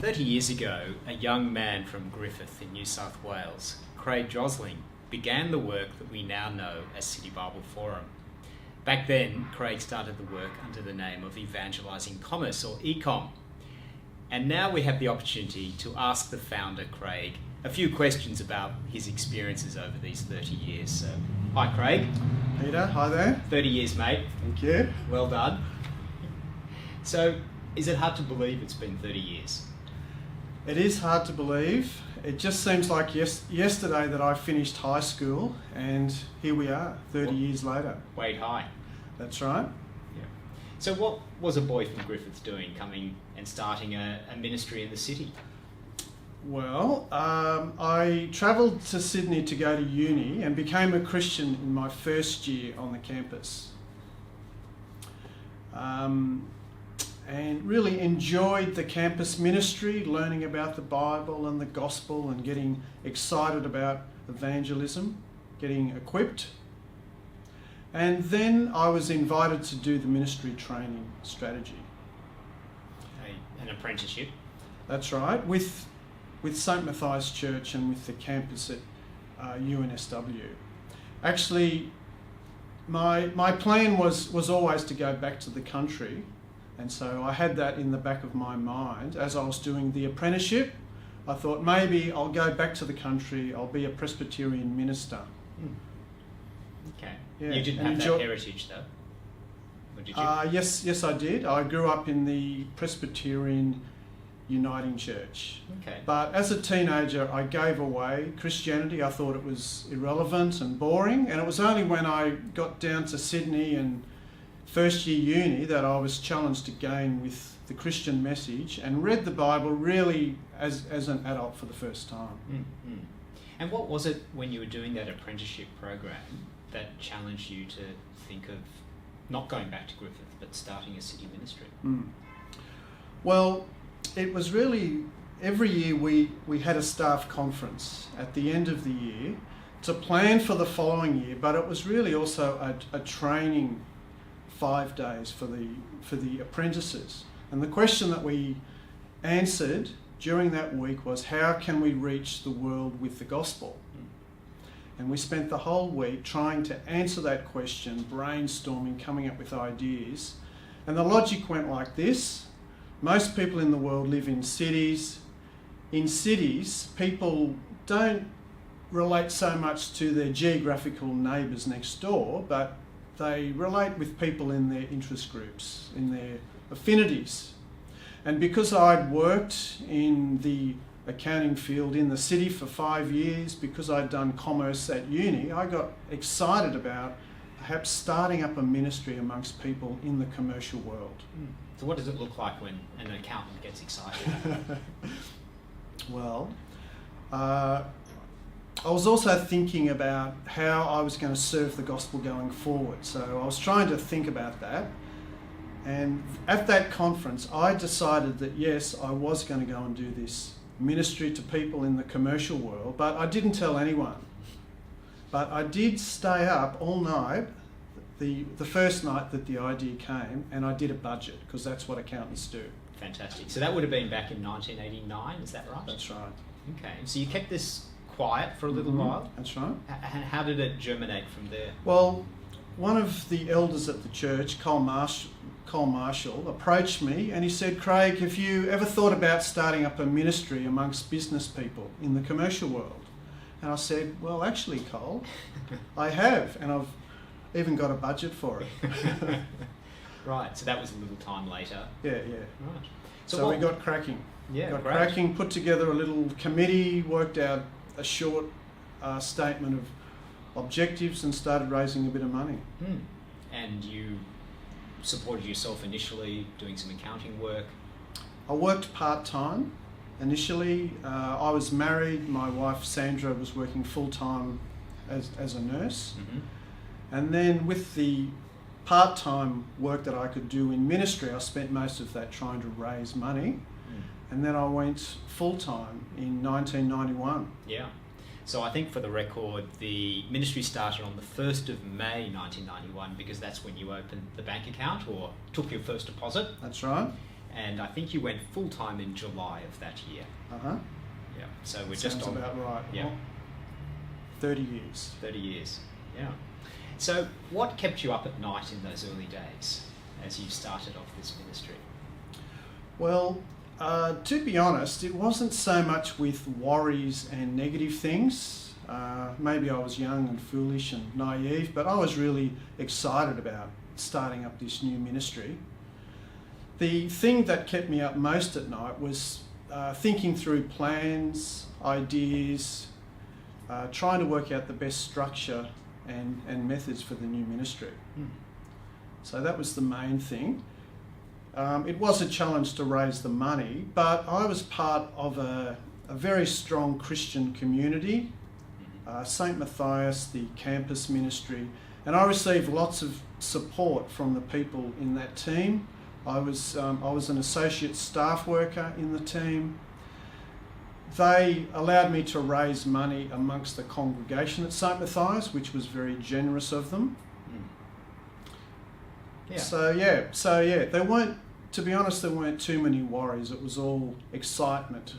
30 years ago, a young man from Griffith in New South Wales, Craig Josling, began the work that we now know as City Bible Forum. Back then, Craig started the work under the name of Evangelising Commerce, or ECOM. And now we have the opportunity to ask the founder, Craig, a few questions about his experiences over these 30 years. So, hi, Craig. Peter, hi there. 30 years, mate. Thank you. Well done. So, is it hard to believe it's been 30 years? It is hard to believe. It just seems like yesterday that I finished high school, and here we are, 30 years later. Wade High. That's right. Yeah. So what was a boy from Griffith doing, coming and starting a ministry in the city? Well, I travelled to Sydney to go to uni and became a Christian in my first year on the campus. And really enjoyed the campus ministry, learning about the Bible and the gospel and getting excited about evangelism, getting equipped. And then I was invited to do the ministry training strategy. An apprenticeship? That's right, with St Matthias Church and with the campus at UNSW. Actually, my plan was always to go back to the country. And so I had that in the back of my mind as I was doing the apprenticeship. I thought maybe I'll go back to the country, I'll be a Presbyterian minister. Okay. Yeah. You didn't have that heritage though? Or did you? Yes, I did. I grew up in the Presbyterian Uniting Church. Okay. But as a teenager, I gave away Christianity. I thought it was irrelevant and boring. And it was only when I got down to Sydney and first year uni that I was challenged again with the Christian message and read the Bible really as an adult for the first time. Mm-hmm. And what was it when you were doing that apprenticeship program that challenged you to think of not going back to Griffith but starting a city ministry? Well, it was really every year we had a staff conference at the end of the year to plan for the following year, but it was really also a training 5 days for the apprentices. And the question that we answered during that week was, how can we reach the world with the gospel? And we spent the whole week trying to answer that question, brainstorming, coming up with ideas. And the logic went like this. Most people in the world live in cities. In cities, people don't relate so much to their geographical neighbours next door, but they relate with people in their interest groups, in their affinities. And because I'd worked in the accounting field in the city for 5 years, because I'd done commerce at uni, I got excited about perhaps starting up a ministry amongst people in the commercial world. So what does it look like when an accountant gets excited? Well, I was also thinking about how I was going to serve the gospel going forward. So I was trying to think about that. And at that conference, I decided that yes, I was going to go and do this ministry to people in the commercial world, but I didn't tell anyone. But I did stay up all night, the first night that the idea came, and I did a budget, because that's what accountants do. Fantastic. So that would have been back in 1989, is that right? That's right. Okay. So you kept this quiet for a little while? That's right. And how did it germinate from there? Well, one of the elders at the church, Cole Marshall, approached me and he said, Craig, have you ever thought about starting up a ministry amongst business people in the commercial world? And I said, well, actually, Cole, I have, and I've even got a budget for it. Right, so that was a little time later. Yeah. Right. So we got cracking. Yeah, got great. cracking, put together a little committee, worked out a short statement of objectives and started raising a bit of money. And you supported yourself initially doing some accounting work? I worked part-time initially. I was married. My wife Sandra was working full-time as a nurse. And then with the part-time work that I could do in ministry, I spent most of that trying to raise money. And then I went full-time in 1991. Yeah. So I think for the record, the ministry started on the 1st of May 1991 because that's when you opened the bank account or took your first deposit. That's right. and I think you went full-time in July of that year. Uh-huh. Yeah, so we're Sounds just on... about right. Yeah. Well, 30 years. 30 years, yeah. So what kept you up at night in those early days as you started off this ministry? Well, to be honest, it wasn't so much with worries and negative things. Maybe I was young and foolish and naive, but I was really excited about starting up this new ministry. The thing that kept me up most at night was thinking through plans, ideas, trying to work out the best structure and methods for the new ministry. So that was the main thing. It was a challenge to raise the money, but I was part of a very strong Christian community, St. Matthias, the campus ministry, and I received lots of support from the people in that team. I was an associate staff worker in the team. They allowed me to raise money amongst the congregation at St. Matthias, which was very generous of them. Yeah. So yeah, there weren't, to be honest, there weren't too many worries. It was all excitement.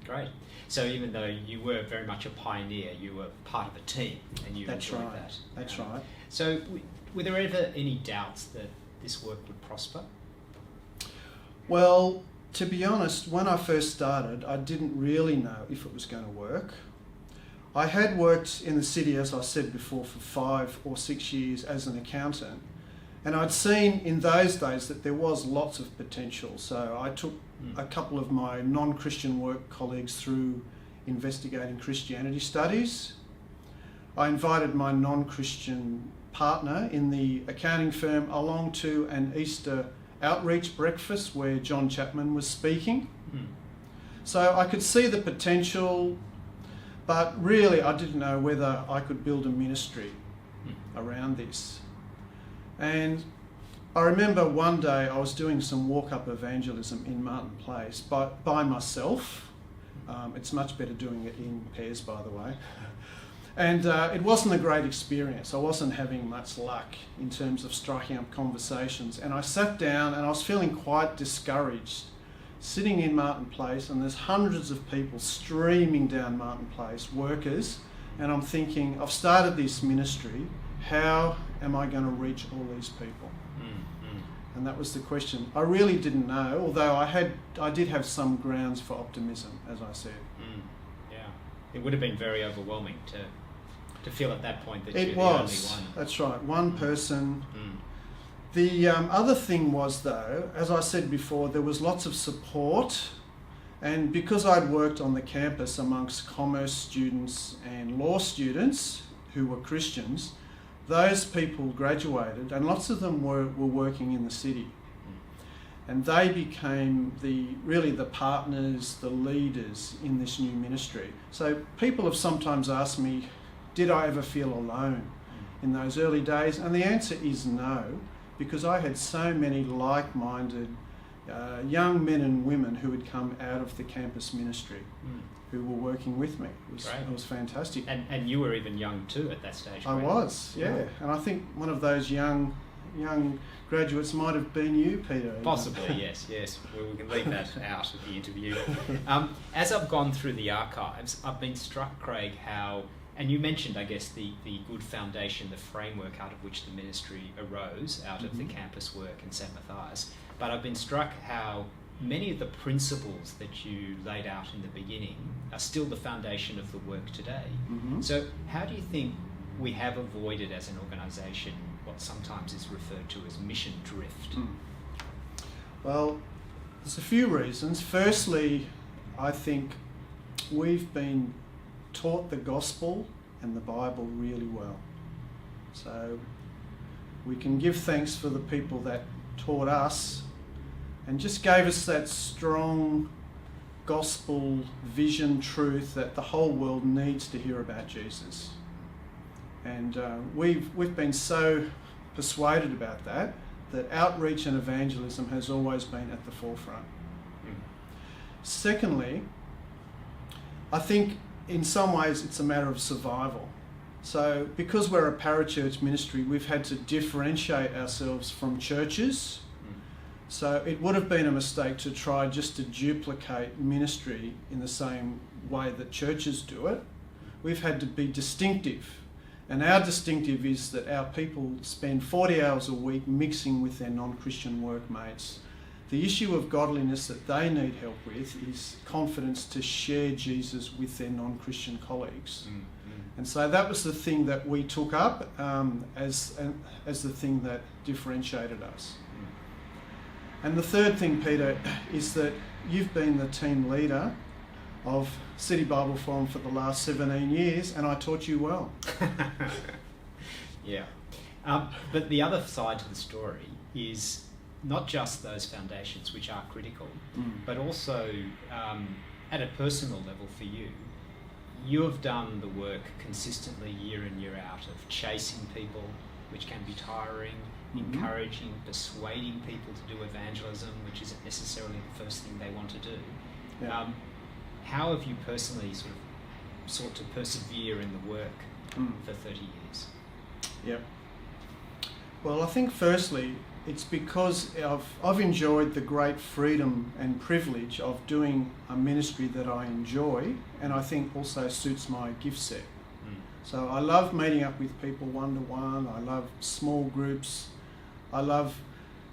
Great. So even though you were very much a pioneer, you were part of a team and you That's enjoyed right. that. That's right. So were there ever any doubts that this work would prosper? Well, to be honest, when I first started, I didn't really know if it was going to work. I had worked in the city, as I said before, for 5 or 6 years as an accountant, and I'd seen in those days that there was lots of potential. So I took a couple of my non-Christian work colleagues through investigating Christianity studies. I invited my non-Christian partner in the accounting firm along to an Easter outreach breakfast where John Chapman was speaking. So I could see the potential, but really I didn't know whether I could build a ministry around this. And I remember one day I was doing some walk-up evangelism in Martin Place by myself. It's much better doing it in pairs, by the way. And it wasn't a great experience. I wasn't having much luck in terms of striking up conversations. And I sat down and I was feeling quite discouraged, sitting in Martin Place, and there's hundreds of people streaming down Martin Place, workers, and I'm thinking, I've started this ministry, how am I going to reach all these people? And that was the question. I really didn't know, although I did have some grounds for optimism, as I said. Yeah, it would have been very overwhelming to feel at that point that it you're was. the only one. That's right, one person. The other thing was, though, as I said before, there was lots of support, and because I'd worked on the campus amongst commerce students and law students who were Christians, those people graduated, and lots of them were working in the city. And they became really the partners, the leaders in this new ministry. So people have sometimes asked me, did I ever feel alone in those early days? And the answer is no, because I had so many like-minded young men and women who had come out of the campus ministry who were working with me. It was fantastic. And you were even young too at that stage. I was, yeah. And I think one of those young graduates might have been you, Peter. Possibly, yes. Well, we can leave that out of the interview. As I've gone through the archives, I've been struck, Craig, how, and you mentioned, I guess, the good foundation, the framework out of which the ministry arose, out of the campus work in St. Matthias, but I've been struck how many of the principles that you laid out in the beginning are still the foundation of the work today. So how do you think we have avoided as an organisation what sometimes is referred to as mission drift? Well, there's a few reasons. Firstly, I think we've been taught the gospel and the Bible really well. So we can give thanks for the people that taught us and just gave us that strong gospel vision, truth that the whole world needs to hear about Jesus. And we've been so persuaded about that outreach and evangelism has always been at the forefront. Secondly, I think in some ways it's a matter of survival. So because we're a parachurch ministry, we've had to differentiate ourselves from churches So it would have been a mistake to try just to duplicate ministry in the same way that churches do it. We've had to be distinctive. And our distinctive is that our people spend 40 hours a week mixing with their non-Christian workmates. The issue of godliness that they need help with is confidence to share Jesus with their non-Christian colleagues. And so that was the thing that we took up as the thing that differentiated us. And the third thing, Peter, is that you've been the team leader of City Bible Forum for the last 17 years, and I taught you well. Yeah. But the other side to the story is not just those foundations, which are critical, but also at a personal level for you. You have done the work consistently year in, year out of chasing people, which can be tiring, encouraging, persuading people to do evangelism, which isn't necessarily the first thing they want to do. Yeah. How have you personally sort of sought to persevere in the work for 30 years? Yep. Well, I think firstly, it's because I've enjoyed the great freedom and privilege of doing a ministry that I enjoy, and I think also suits my gift set. So I love meeting up with people one-to-one, I love small groups, I love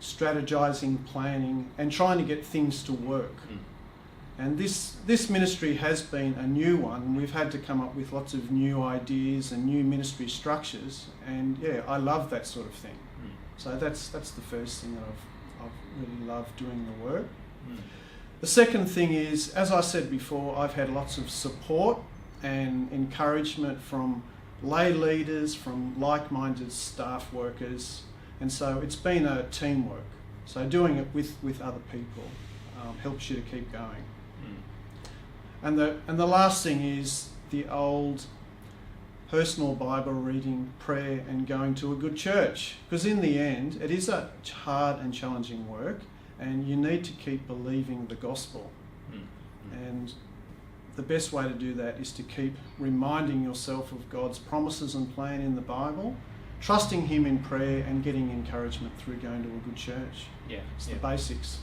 strategizing, planning, and trying to get things to work. And this ministry has been a new one. We've had to come up with lots of new ideas and new ministry structures, and yeah, I love that sort of thing. So that's the first thing that I've really loved doing the work. The second thing is, as I said before, I've had lots of support and encouragement from lay leaders, from like-minded staff workers, and so it's been a teamwork. So doing it with other people helps you to keep going. And the last thing is the old personal Bible reading, prayer, and going to a good church. Because in the end, it is a hard and challenging work, and you need to keep believing the gospel. And the best way to do that is to keep reminding yourself of God's promises and plan in the Bible, trusting Him in prayer, and getting encouragement through going to a good church. Yeah, it's the basics.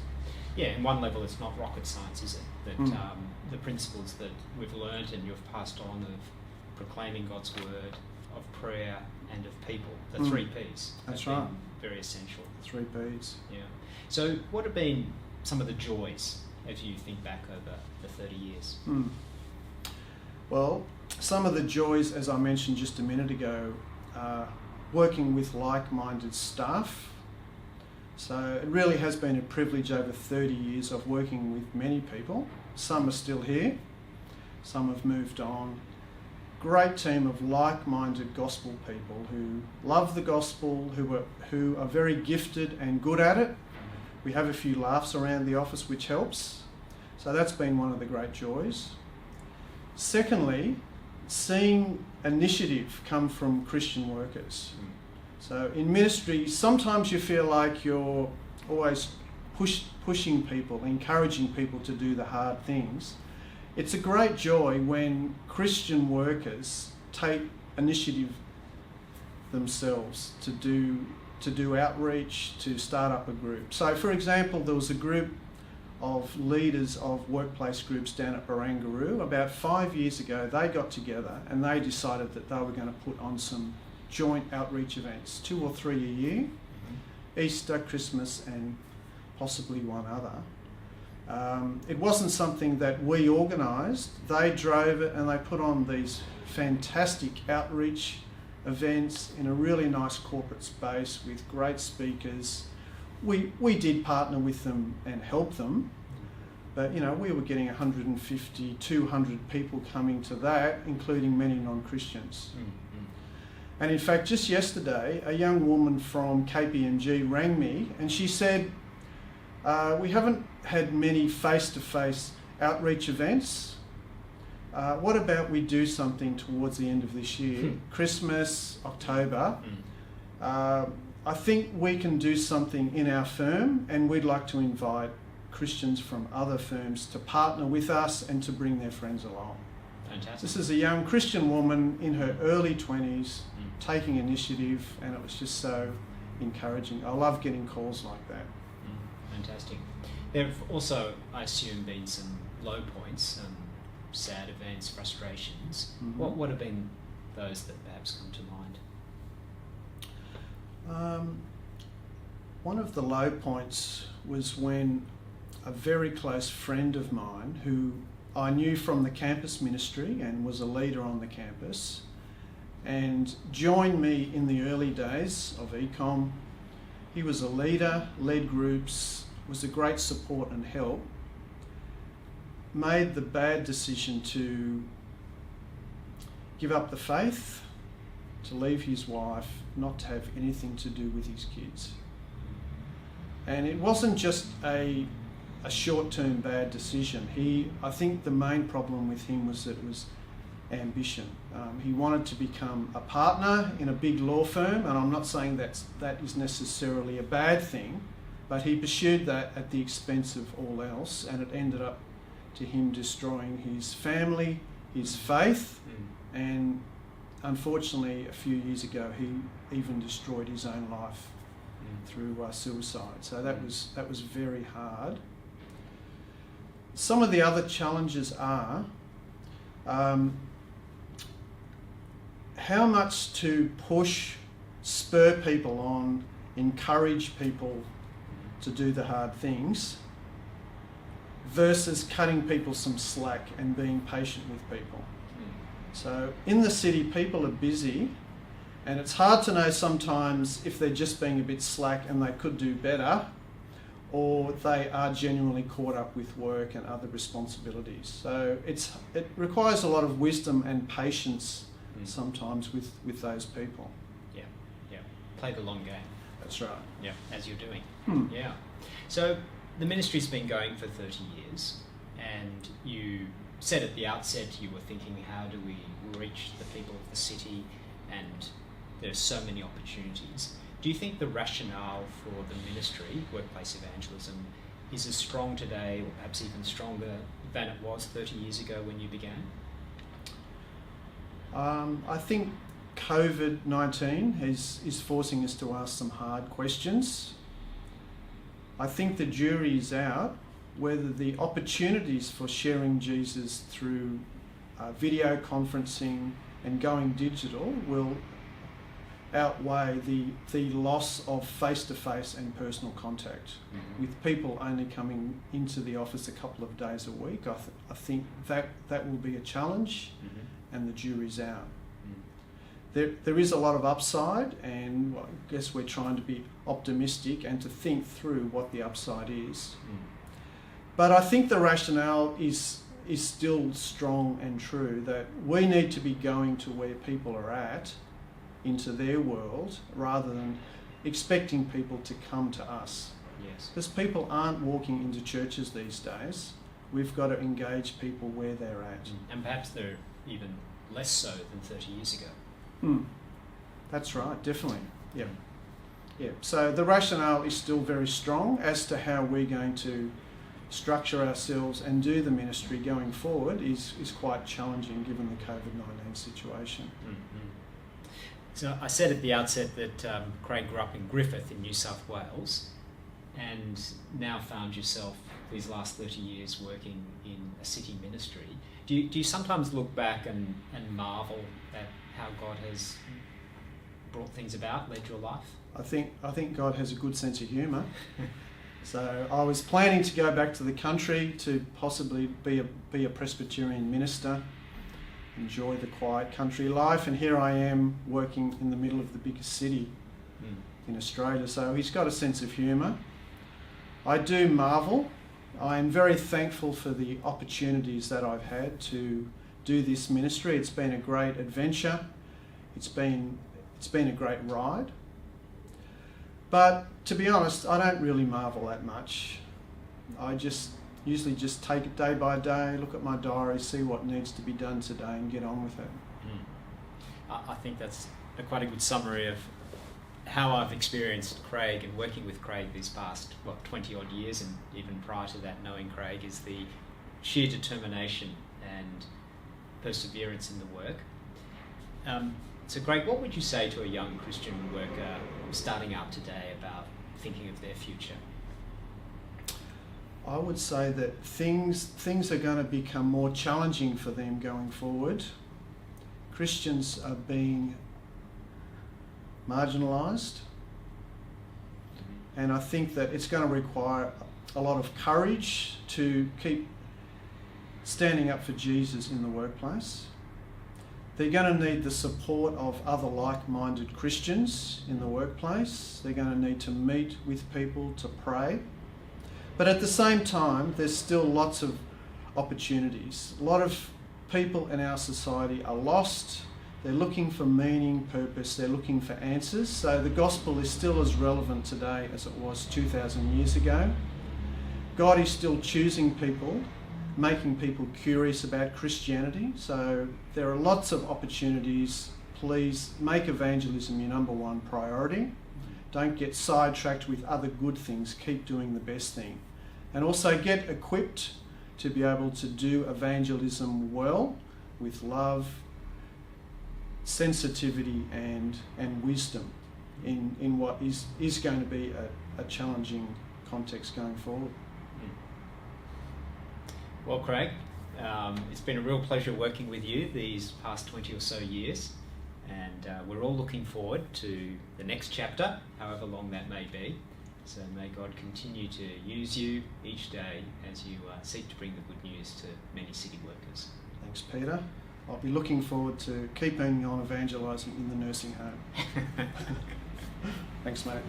Yeah, in one level, it's not rocket science, is it? That the principles that we've learned and you've passed on of proclaiming God's word, of prayer, and of people, the 3 Ps. That's right. Very essential. 3 Ps. Yeah. So what have been some of the joys as you think back over the 30 years? Well, some of the joys, as I mentioned just a minute ago, working with like-minded staff. So it really has been a privilege over 30 years of working with many people. Some are still here, some have moved on. Great team of like-minded gospel people who love the gospel, who are very gifted and good at it. We have a few laughs around the office, which helps. So that's been one of the great joys. Secondly, seeing initiative come from Christian workers. So in ministry, sometimes you feel like you're always pushing people, encouraging people to do the hard things. It's a great joy when Christian workers take initiative themselves to do outreach, to start up a group. So for example, there was a group of leaders of workplace groups down at Barangaroo. About 5 years ago, they got together and they decided that they were going to put on some joint outreach events, 2 or 3 a year, Easter, Christmas, and possibly one other. It wasn't something that we organised. They drove it and they put on these fantastic outreach events in a really nice corporate space with great speakers. We did partner with them and help them, but we were getting 150, 200 people coming to that, including many non-Christians. And in fact, just yesterday, a young woman from KPMG rang me and she said, we haven't had many face-to-face outreach events. What about we do something towards the end of this year, Christmas, October? I think we can do something in our firm, and we'd like to invite Christians from other firms to partner with us and to bring their friends along. Fantastic. This is a young Christian woman in her early 20s taking initiative, and it was just so encouraging. I love getting calls like that. Fantastic. There have also, I assume, been some low points, some sad events, frustrations. Mm-hmm. What have been those that perhaps come to mind? One of the low points was when a very close friend of mine, who I knew from the campus ministry and was a leader on the campus, and joined me in the early days of Ecom. He was a leader, led groups, was a great support and help, made the bad decision to give up the faith, to leave his wife, not to have anything to do with his kids. And it wasn't just a short-term bad decision. I think the main problem with him was that it was ambition. He wanted to become a partner in a big law firm, and I'm not saying that is necessarily a bad thing, but he pursued that at the expense of all else, and it ended up to him destroying his family, his faith, and unfortunately a few years ago he even destroyed his own life through suicide. So that was very hard. Some of the other challenges are how much to push, spur people on, encourage people to do the hard things versus cutting people some slack and being patient with people. So in the city, people are busy, and it's hard to know sometimes if they're just being a bit slack and they could do better, or they are genuinely caught up with work and other responsibilities. So it requires a lot of wisdom and patience sometimes with those people. Yeah. Play the long game. That's right. Yeah, as you're doing. Yeah. So the ministry's been going for 30 years, and you said at the outset you were thinking, how do we reach the people of the city, and there are so many opportunities. Do you think the rationale for the ministry, workplace evangelism, is as strong today, or perhaps even stronger than it was 30 years ago when you began? I think COVID-19 is forcing us to ask some hard questions. I think the jury is out whether the opportunities for sharing Jesus through video conferencing and going digital will outweigh the loss of face-to-face and personal contact. With people only coming into the office a couple of days a week, I think that will be a challenge, and the jury's out. There is a lot of upside, and I guess we're trying to be optimistic and to think through what the upside is. But I think the rationale is still strong and true, that we need to be going to where people are at, into their world, rather than expecting people to come to us. Yes. Because people aren't walking into churches these days. We've got to engage people where they're at. And perhaps they're even less so than 30 years ago. That's right, definitely. Yeah. So the rationale is still very strong as to how we're going to structure ourselves and do the ministry going forward is quite challenging given the COVID-19 situation. So I said at the outset that Craig grew up in Griffith in New South Wales, and now found yourself these last 30 years working in a city ministry. Do you sometimes look back and marvel at how God has brought things about, led your life? I think God has a good sense of humour. So I was planning to go back to the country to possibly be a Presbyterian minister, enjoy the quiet country life, and here I am working in the middle of the biggest city in Australia. So he's got a sense of humour. I do marvel. I am very thankful for the opportunities that I've had to do this ministry. It's been a great adventure. It's been a great ride. But to be honest, I don't really marvel that much. I usually just take it day by day, look at my diary, see what needs to be done today and get on with it. I think that's quite a good summary of how I've experienced Craig and working with Craig these past, 20 odd years, and even prior to that knowing Craig, is the sheer determination and perseverance in the work. So Craig, what would you say to a young Christian worker starting out today about thinking of their future? I would say that things are going to become more challenging for them going forward. Christians are being marginalised, and I think that it's going to require a lot of courage to keep standing up for Jesus in the workplace. They're going to need the support of other like-minded Christians in the workplace. They're going to need to meet with people to pray. But at the same time, there's still lots of opportunities. A lot of people in our society are lost. They're looking for meaning, purpose. They're looking for answers. So the gospel is still as relevant today as it was 2,000 years ago. God is still choosing people, making people curious about Christianity. So there are lots of opportunities. Please make evangelism your number one priority. Don't get sidetracked with other good things. Keep doing the best thing. And also get equipped to be able to do evangelism well, with love, sensitivity and wisdom in what is going to be a challenging context going forward. Well, Craig, it's been a real pleasure working with you these past 20 or so years, and we're all looking forward to the next chapter, however long that may be. So may God continue to use you each day as you seek to bring the good news to many city workers. Thanks, Peter. I'll be looking forward to keeping on evangelising in the nursing home. Thanks, mate.